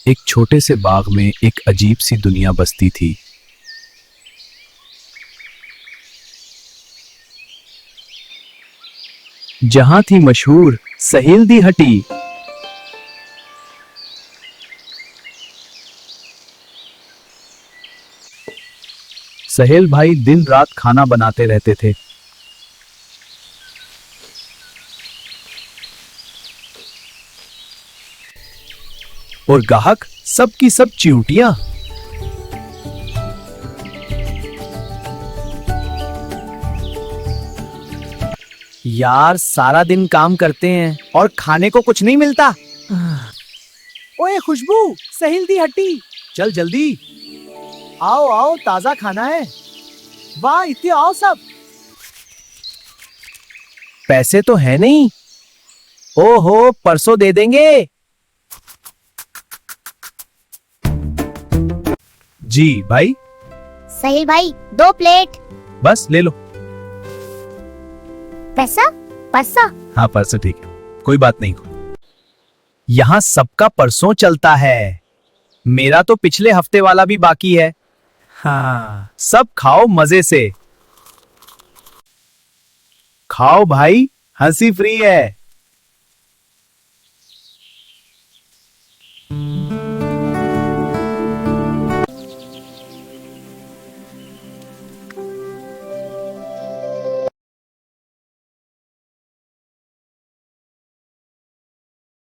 एक छोटे से बाग में एक अजीब सी दुनिया बसती थी। जहां थी मशहूर सहेल दी हटी। सहेल भाई दिन रात खाना बनाते रहते थे। और ग्राहक सबकी सब चिंटियां। यार सारा दिन काम करते हैं और खाने को कुछ नहीं मिलता। ओए खुशबू, सहेल दी हट्टी, चल जल्दी आओ आओ, ताजा खाना है। वाह, इतने आओ सब। पैसे तो है नहीं। ओहो, परसों दे देंगे। जी भाई। सहेल भाई, 2 प्लेट। बस ले लो। पैसा? पैसा? हाँ परसों ठीक है, कोई बात नहीं। यहाँ सबका परसों चलता है, मेरा तो पिछले हफ्ते वाला भी बाकी है। हाँ, सब खाओ मजे से। खाओ भाई, हंसी फ्री है।